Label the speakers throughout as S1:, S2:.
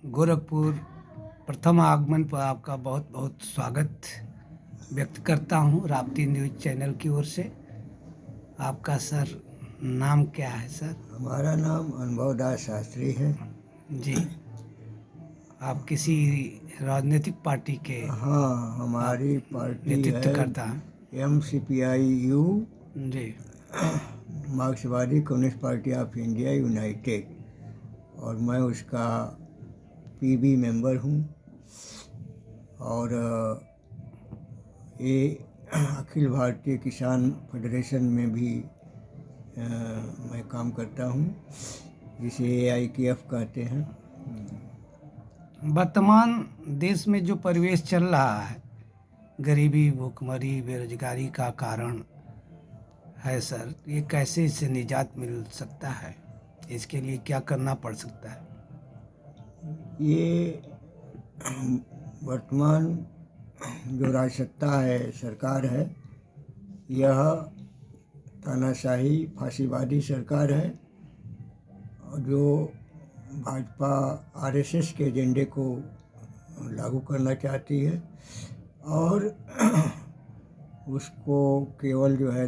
S1: गोरखपुर प्रथम आगमन पर आपका बहुत बहुत स्वागत व्यक्त करता हूँ राप्ती न्यूज़ चैनल की ओर से। आपका सर नाम क्या है सर?
S2: हमारा नाम अनुभव दास शास्त्री है।
S1: जी, आप किसी राजनीतिक पार्टी के
S2: हाँ,
S1: आप
S2: हमारी पार्टी
S1: नेतृत्व
S2: है
S1: करता हैं?
S2: MCPI-U,
S1: जी,
S2: मार्क्सवादी communist party of India United, और मैं उसका PB मेंबर हूँ। और ये अखिल भारतीय किसान फेडरेशन में भी मैं काम करता हूँ, जिसे AIKF कहते हैं।
S1: वर्तमान देश में जो परिवेश चल रहा है, गरीबी, भूखमरी, बेरोजगारी का कारण है सर, ये कैसे इससे निजात मिल सकता है? इसके लिए क्या करना पड़ सकता है?
S2: ये वर्तमान जो राजसत्ता है, सरकार है, यह तानाशाही फांसीवादी सरकार है, जो भाजपा RSS के एजेंडे को लागू करना चाहती है और उसको केवल जो है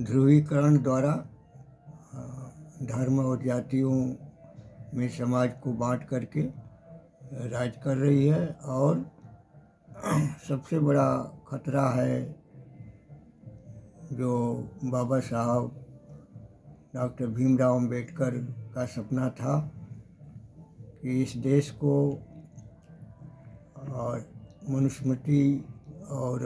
S2: ध्रुवीकरण द्वारा धर्म और जातियों में समाज को बांट करके राज कर रही है। और सबसे बड़ा खतरा है जो बाबा साहब डॉक्टर भीमराव अंबेडकर का सपना था कि इस देश को और मनुस्मृति और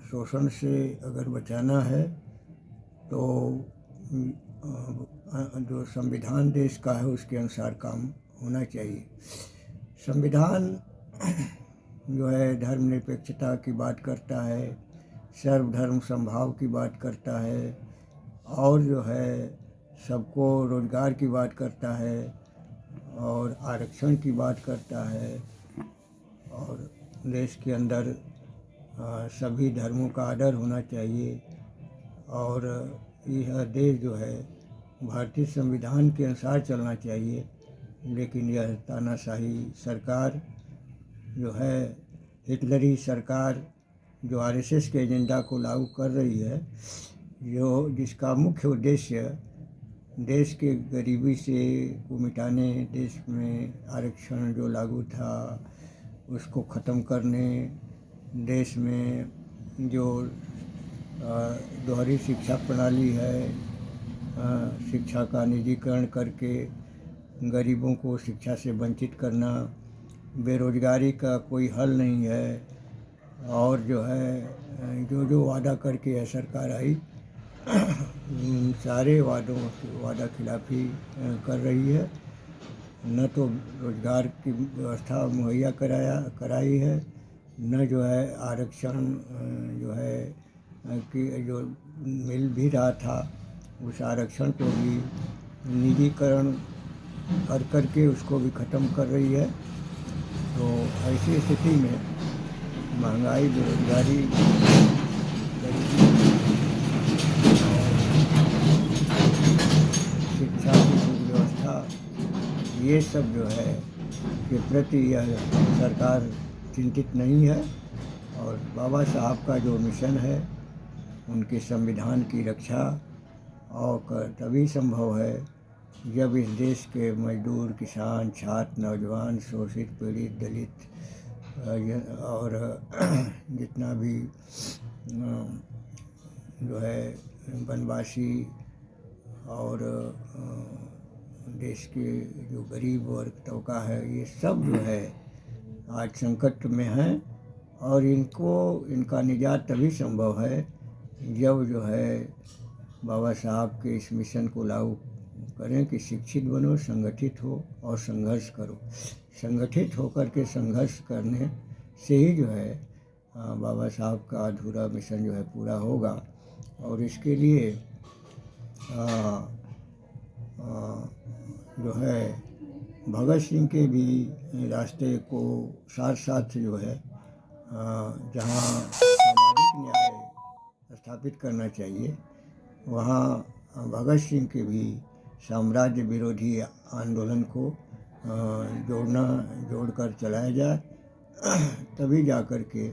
S2: शोषण से अगर बचाना है तो जो संविधान देश का है उसके अनुसार काम होना चाहिए। संविधान जो है धर्मनिरपेक्षता की बात करता है, सर्वधर्म समभाव की बात करता है, और जो है सबको रोजगार की बात करता है, और आरक्षण की बात करता है, और देश के अंदर सभी धर्मों का आदर होना चाहिए। और यह देश जो है भारतीय संविधान के अनुसार चलना चाहिए। लेकिन यह तानाशाही सरकार जो है, हिटलरी सरकार जो RSS के एजेंडा को लागू कर रही है, जो जिसका मुख्य उद्देश्य देश के गरीबी से को मिटाने, देश में आरक्षण जो लागू था उसको ख़त्म करने, देश में जो दोहरी शिक्षा प्रणाली है, शिक्षा का निजीकरण करके गरीबों को शिक्षा से वंचित करना, बेरोजगारी का कोई हल नहीं है, और जो है जो वादा करके यह सरकार आई सारे वादा खिलाफी कर रही है। न तो रोजगार की व्यवस्था मुहैया कराई है, न जो है आरक्षण जो है कि जो मिल भी रहा था उस आरक्षण को भी निजीकरण करके उसको भी ख़त्म कर रही है। तो ऐसी स्थिति में महंगाई, बेरोजगारी, गरीबी और शिक्षा की व्यवस्था, ये सब जो है के प्रति यह सरकार चिंतित नहीं है। और बाबा साहब का जो मिशन है, उनके संविधान की रक्षा और तभी संभव है जब इस देश के मजदूर, किसान, छात्र, नौजवान, शोषित, पीड़ित, दलित और जितना भी जो है वनवासी और देश के जो गरीब वर्ग तबका है, ये सब जो है आज संकट में हैं। और इनका निजात तभी संभव है जब जो है बाबा साहब के इस मिशन को लागू करें कि शिक्षित बनो, संगठित हो और संघर्ष करो। संगठित होकर के संघर्ष करने से ही जो है बाबा साहब का अधूरा मिशन जो है पूरा होगा। और इसके लिए जो है भगत सिंह के भी रास्ते को साथ साथ जो है जहाँ सामाजिक न्याय स्थापित करना चाहिए, वहाँ भगत सिंह के भी साम्राज्य विरोधी आंदोलन को जोड़कर चलाया जाए, तभी जाकर के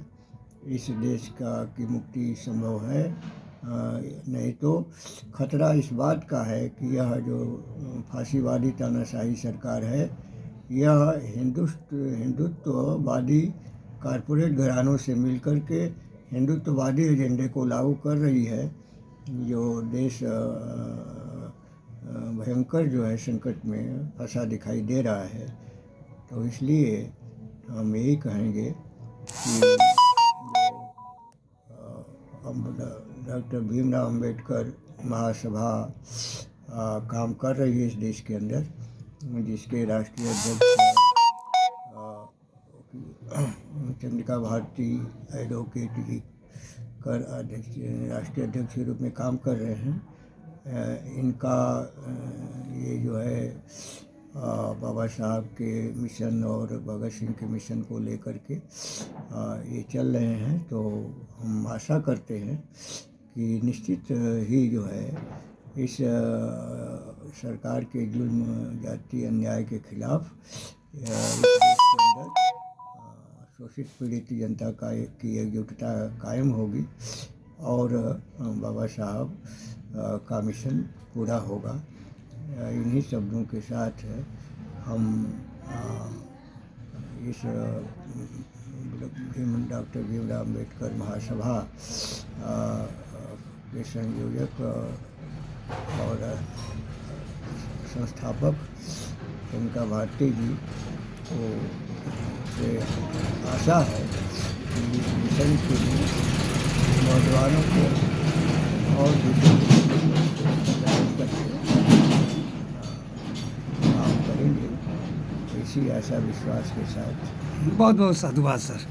S2: इस देश की मुक्ति संभव है। नहीं तो खतरा इस बात का है कि यह जो फांसीवादी तानाशाही सरकार है, यह हिंदुत्ववादी कारपोरेट घरानों से मिलकर के हिंदुत्ववादी एजेंडे को लागू कर रही है, जो देश भयंकर जो है संकट में फंसा दिखाई दे रहा है। तो इसलिए हम यही कहेंगे कि डॉक्टर भीमराव अंबेडकर महासभा काम कर रही है इस देश के अंदर, जिसके राष्ट्रीय अध्यक्ष चंद्रिका भारती एडवोकेट जी राष्ट्रीय अध्यक्ष के रूप में काम कर रहे हैं। इनका ये जो है बाबा साहब के मिशन और भगत सिंह के मिशन को लेकर के ये चल रहे हैं। तो हम आशा करते हैं कि निश्चित ही जो है इस सरकार के जुल्म जाति अन्याय के खिलाफ इस देश के अंदर शोषित पीड़ित जनता की एकजुटता कायम होगी और बाबा साहब का मिशन पूरा होगा। इन्हीं शब्दों के साथ हम इस डॉक्टर भीमराव अंबेडकर महासभा के संयोजक और संस्थापक चंद्रिका भारती जी को से आशा है कि इस मिशन के लिए नौजवानों को और काम करेंगे, इसी आशा विश्वास के साथ
S1: बहुत बहुत साधुवाद सर।